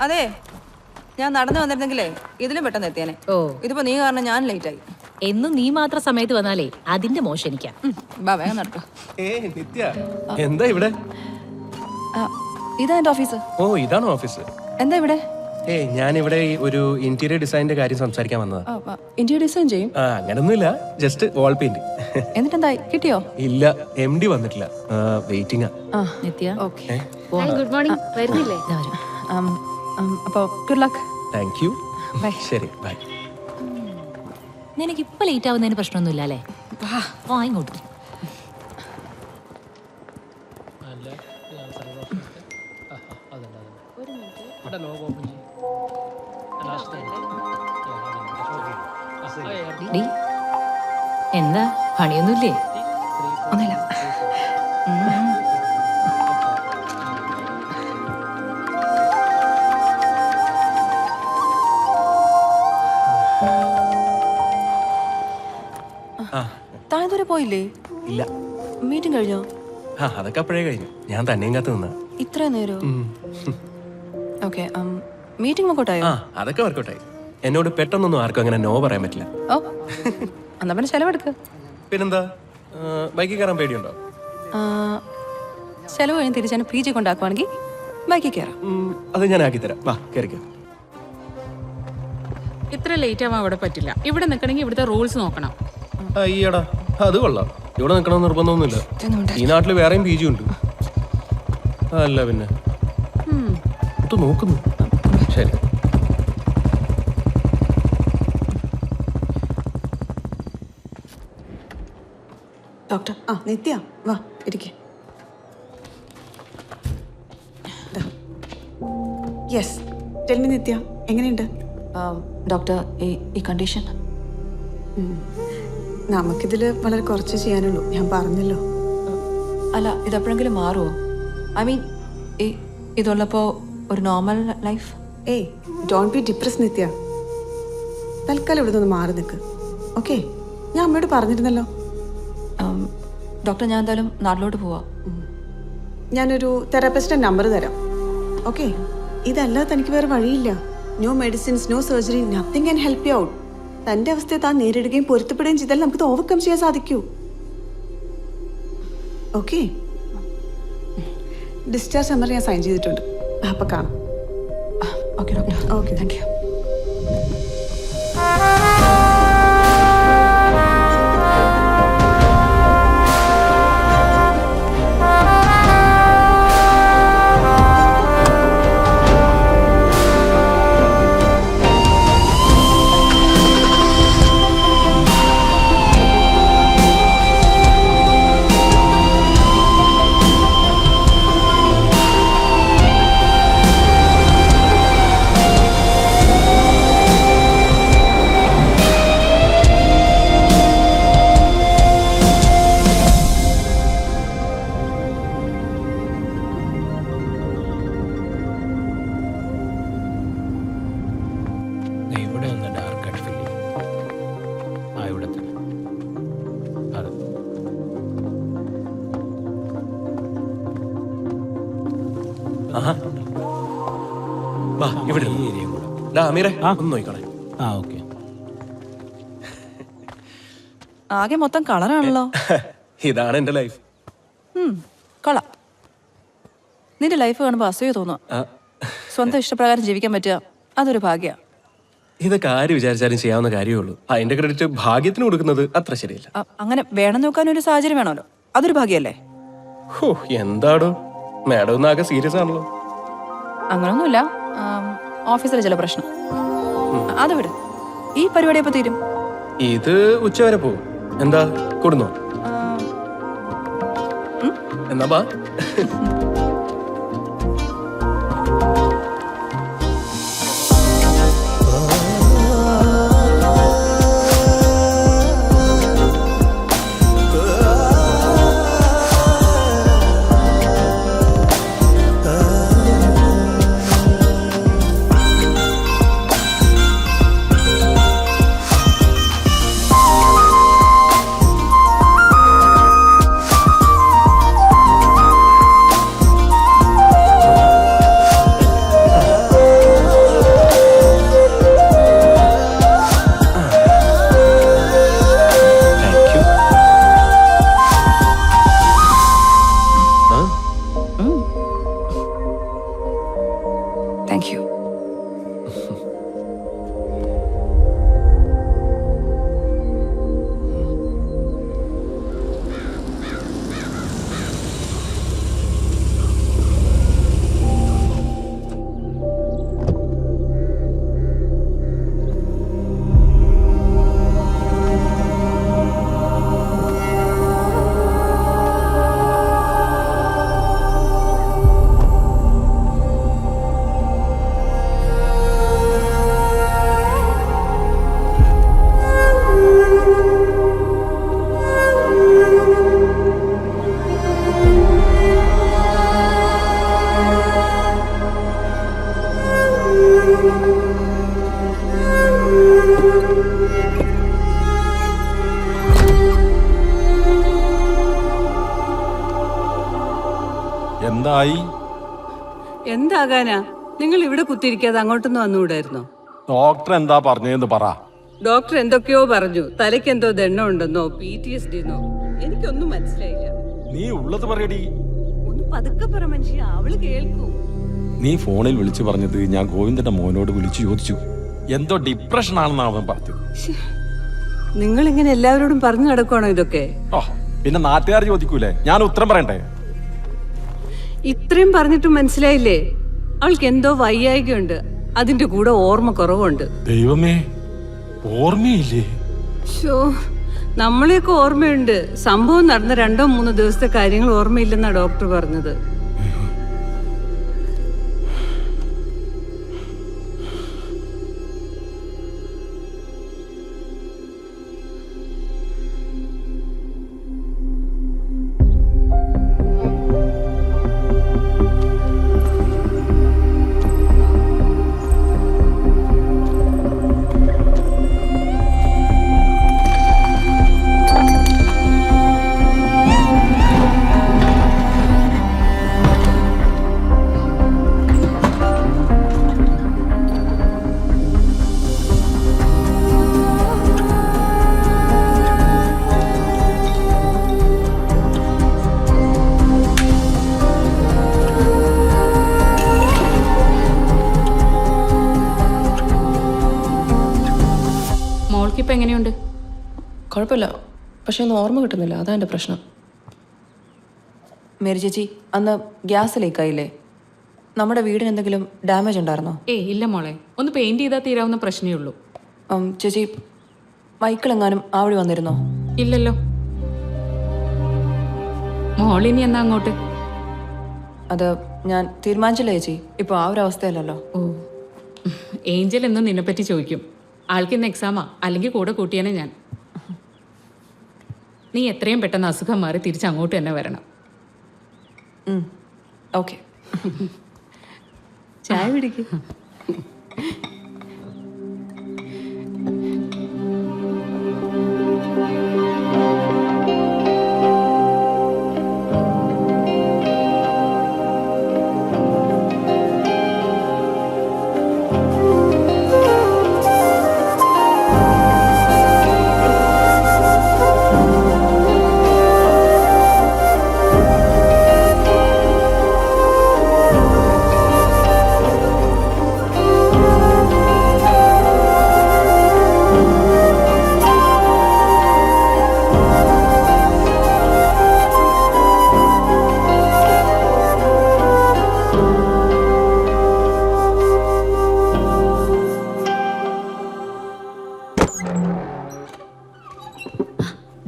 അതെ, ഞാൻ നടന്നു വന്നിരുന്നെങ്കിലേ ഇതിലും പെട്ടെന്ന് എത്തിയാനെ. ഇതിപ്പോ നീ കാരണം ഞാൻ ലേറ്റ് ആയി. എന്നും നീ മാത്രം സമയത്ത് വന്നാലേ അതിന്റെ മോശം എനിക്കാ. വേഗം നടക്കാം. നിത്യ എന്താ ഇവിടെ? ഇതാ എന്റെ ഓഫീസ്. ഓ ഇതാണോ ഓഫീസ്? എന്താ ഇവിടെ? ഞാനിവിടെ ഒരു ഇന്റീരിയർ ഡിസൈനിന്റെ കാര്യം സംസാരിക്കാൻ വന്നതാ. ഇന്റീരിയർ ഡിസൈൻ ചെയ്യും? അങ്ങനൊന്നുമില്ല, ജസ്റ്റ് വാൾ പെയിന്റ്. എന്നിട്ടെന്തായി, കിട്ടിയോ? ഇല്ല, MD വന്നിട്ടില്ല, വെയിറ്റിംഗാ. നിത്യ ഗുഡ് മോർണിംഗ്. വരുന്നില്ലേ? അപ്പൊ ഗുഡ് ലക്ക്. Thank you. ശരി, ബൈ. നിനക്ക് ഇപ്പൊ ലേറ്റ് ആവുന്നതിന് പ്രശ്നമൊന്നുമില്ല അല്ലേ? വാ ഇങ്ങോട്ട്. എന്താ പണിയൊന്നുമില്ലേ? ഒന്നുമില്ല. താഴെ പോയില്ലേ? ഇല്ല. മീറ്റിംഗ് കഴിഞ്ഞോ? അതൊക്കെ അപ്പോഴേ കഴിഞ്ഞു. ഞാൻ തന്നെയും കാത്തു നിന്നാ. ഇത്രയും നേരം? ഓക്കെ, മീറ്റിംഗ് വർക്കൗട്ടായോ? അതൊക്കെ വർക്കൗട്ടായി. എന്നോട് പെട്ടെന്നൊന്നും ആർക്കും അങ്ങനെ നോ പറയാൻ പറ്റില്ല. ഓ, എന്നാ പിന്നെ ചെലവെടുക്ക്. പിന്നെന്താ, ബൈക്കിൽ കയറാൻ പേടിയുണ്ടോ? ചെലവ് കഴിഞ്ഞ് തിരിച്ചാണ് PG കൊണ്ടാക്കുവാണെങ്കിൽ ബൈക്കിൽ കയറാം. അത് ഞാൻ ആക്കിത്തരാം, വാ കയറിക്കോ. ഇത്ര ലേറ്റ് ആവാൻ അവിടെ പറ്റില്ല. ഇവിടെ നിൽക്കണമെങ്കിൽ ഇവിടുത്തെ റൂൾസ് നോക്കണം. അയ്യടാ, അത് കൊള്ളാം. ഇവിടെ നിൽക്കണം നിർബന്ധമൊന്നുമില്ല. ഈ നാട്ടിൽ വേറെയും PG ഉണ്ട്. അല്ല പിന്നെ ഇത് നോക്കുന്നു. ശരി. ഡോക്ടർ, നിത്യ വാ ഇരിക്കെ. യെസ്, ടെൽ മീ നിത്യ, എങ്ങനെയുണ്ട്? ഡോക്ടർ, ഈ കണ്ടീഷൻ നമുക്കിതിൽ വളരെ കുറച്ച് ചെയ്യാനുള്ളൂ, ഞാൻ പറഞ്ഞല്ലോ. അല്ല, ഇതെപ്പോഴെങ്കിലും മാറുമോ? ഐ മീൻ, ഇതുള്ളപ്പോൾ ഒരു നോർമൽ ലൈഫ്? ഏയ്, ഡോണ്ട് ബി ഡിപ്രസ് നിത്യ. തൽക്കാലം ഇവിടെ നിന്ന് മാറി നിൽക്ക്, ഓക്കെ? ഞാൻ അമ്മയോട് പറഞ്ഞിരുന്നല്ലോ. ഡോക്ടർ, ഞാൻ എന്തായാലും നാട്ടിലോട്ട് പോവാം. ഞാനൊരു തെറാപ്പിസ്റ്റിൻ്റെ നമ്പർ തരാം, ഓക്കെ? ഇതല്ലാതെ തനിക്ക് വേറെ വഴിയില്ല. No medicines, no surgery, nothing can help you out. തൻ്റെ അവസ്ഥയെ താൻ നേരിടുകയും പൊരുത്തപ്പെടുകയും ചെയ്താൽ നമുക്കിത് ഓവർകം ചെയ്യാൻ സാധിക്കൂ, ഓക്കെ? ഡിസ്ചാർജ് സമ്മറി ഞാൻ സൈൻ ചെയ്തിട്ടുണ്ട്, അപ്പം കാണാം. Okay doctor. Okay, thank you. ഇവിടെ ഒന്ന് ഡാർക്കായിട്ട് ഫീൽ ചെയ്യും. ഇവിടെ തന്നെ. അതെ. വാ ഇവിടെ ഈ ഏരിയയും കൂടെ. അമീറെ ഒന്ന് നോക്കിക്കോളെ. ഓക്കെ. ആകെ മൊത്തം കളറാണല്ലോ. ഇതാണ് എന്റെ ലൈഫ്. കൊള്ളാം. നിന്റെ ലൈഫ് കാണുമ്പോൾ അസൂയ തോന്നുക. സ്വന്തം ഇഷ്ടപ്രകാരം ജീവിക്കാൻ പറ്റുക, അതൊരു ഭാഗ്യ. ഇതൊക്കെ ആര് വിചാരിച്ചാലും ചെയ്യാവുന്ന കാര്യമേ ഉള്ളൂ. അതിന്റെ ക്രെഡിറ്റ് ഭാഗ്യത്തിന് കൊടുക്കുന്നത് അത്ര ശരിയല്ല. അങ്ങനെ വേണം നോക്കാൻ ഒരു സാഹചര്യം വേണമല്ലോ, അതൊരു ഭാഗ്യല്ലേ? ഹോ, എന്താടോ മാഡം ഒന്നാകെ സീരിയസ് ആണല്ലോ. അങ്ങനൊന്നുമില്ല, ഓഫീസിലെ ചില പ്രശ്നം. അത് വിട്. ഈ പരിപാടി എപ്പോ തീരും? ഇത് ഉച്ചവരെ പോകും. എന്താ കൊടുന്നോ? എന്നാ ബാ. എന്തായി? എന്താകാനാ? നിങ്ങൾ ഇവിടെ കുത്തിരിക്കാതെ അങ്ങോട്ടൊന്നും വന്നുകൂടായിരുന്നോ? ഡോക്ടർ എന്താ പറഞ്ഞതെന്ന് പറ. ഡോക്ടർ എന്തൊക്കെയോ പറഞ്ഞു. തലയ്ക്ക് എന്തോ ദണ്ണം ഉണ്ടെന്നോ PTSD എന്നോ എനിക്കൊന്നും മനസ്സിലായില്ല. നീ ഉള്ളത് പറയടി. ഒന്ന് പതുക്കെ പറ മനുഷ്യ, അവള് കേൾക്കൂ. നീ ഫോണിൽ വിളിച്ചു പറഞ്ഞത് ഞാൻ ഗോവിന്ദന്റെ മോനോട് വിളിച്ചു ചോദിച്ചു. എന്തോ ഡിപ്രഷൻ ആണെന്ന് അവൻ പറഞ്ഞത്. നിങ്ങൾ ഇങ്ങനെ എല്ലാവരോടും പറഞ്ഞു നടക്കുവാണോ ഇതൊക്കെ? ഓ, പിന്നെ നാട്ടുകാർ ചോദിക്കൂലേ, ഞാൻ ഉത്തരം പറയണ്ടേ? ഇത്രയും പറഞ്ഞിട്ടും മനസ്സിലായില്ലേ? അവൾക്ക് എന്തോ വയ്യായികയുണ്ട്, അതിന്റെ കൂടെ ഓർമ്മ കുറവുണ്ട്. ദൈവമേ, ഓർമ്മയില്ലേ? ഷോ, നമ്മളെയൊക്കെ ഓർമ്മയുണ്ട്. സംഭവം നടന്ന 2-3 ദിവസത്തെ കാര്യങ്ങൾ ഓർമ്മയില്ലെന്നാ ഡോക്ടർ പറഞ്ഞത്. മോൾക്കിപ്പോൾ എങ്ങനെയുണ്ട്? കുഴപ്പമില്ല, പക്ഷെ ഒന്നും ഓർമ്മ കിട്ടുന്നില്ല, അതാ എൻ്റെ പ്രശ്നം. മേരി ചേച്ചി, അന്ന് ഗ്യാസ് ലീക്കായില്ലേ? നമ്മുടെ വീടിന് എന്തെങ്കിലും ഡാമേജ് ഉണ്ടായിരുന്നോ? ഇല്ല മോളെ, ഒന്ന് പെയിന്റ് ചെയ്താൽ തീരാവുന്ന പ്രശ്നമേ ഉള്ളൂ. ചേച്ചി, മൈക്കിളെങ്ങാനും ആ വഴി വന്നിരുന്നോ? ഇല്ലല്ലോ. മോളിനി എന്നാ അങ്ങോട്ട്? അത് ഞാൻ തീരുമാനിച്ചില്ല ചേച്ചി, ഇപ്പോൾ ആ ഒരു അവസ്ഥയല്ലല്ലോ. ഓ, ഏഞ്ചൽ എന്നും നിന്നെപ്പറ്റി ചോദിക്കും. ആൾക്ക് ഇന്ന് എക്സാമാ, അല്ലെങ്കിൽ കൂടെ കൂട്ടിയാനെ ഞാൻ. നീ എത്രയും പെട്ടെന്ന് അസുഖം മാറി തിരിച്ചങ്ങോട്ട് തന്നെ വരണം. ഓക്കെ. ചായ പിടിക്കും.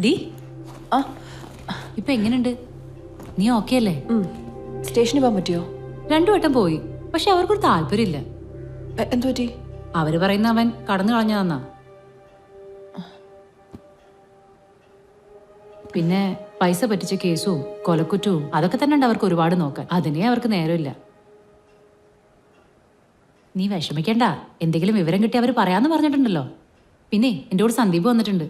ഡി, ഇപ്പൊ എങ്ങനെയുണ്ട്? നീ ഓക്കെ അല്ലേ? സ്റ്റേഷനിൽ പോകാൻ പറ്റിയോ? 2 വട്ടം പോയി, പക്ഷെ അവർക്കൊരു താല്പര്യമില്ല. എന്തു പറ്റി? അവര് പറയുന്ന അവൻ കടന്നു കളഞ്ഞതാന്നാ. പിന്നെ പൈസ പറ്റിച്ച കേസും കൊലക്കുറ്റവും അതൊക്കെ തന്നെ ഉണ്ട് അവർക്ക് ഒരുപാട് നോക്കാൻ. അതിനെ അവർക്ക് നേരമില്ല. നീ വിഷമിക്കണ്ട, എന്തെങ്കിലും വിവരം കിട്ടി അവർ പറയാന്ന് പറഞ്ഞിട്ടുണ്ടല്ലോ. പിന്നെ എൻ്റെ കൂടെ സന്ദീപ് വന്നിട്ടുണ്ട്.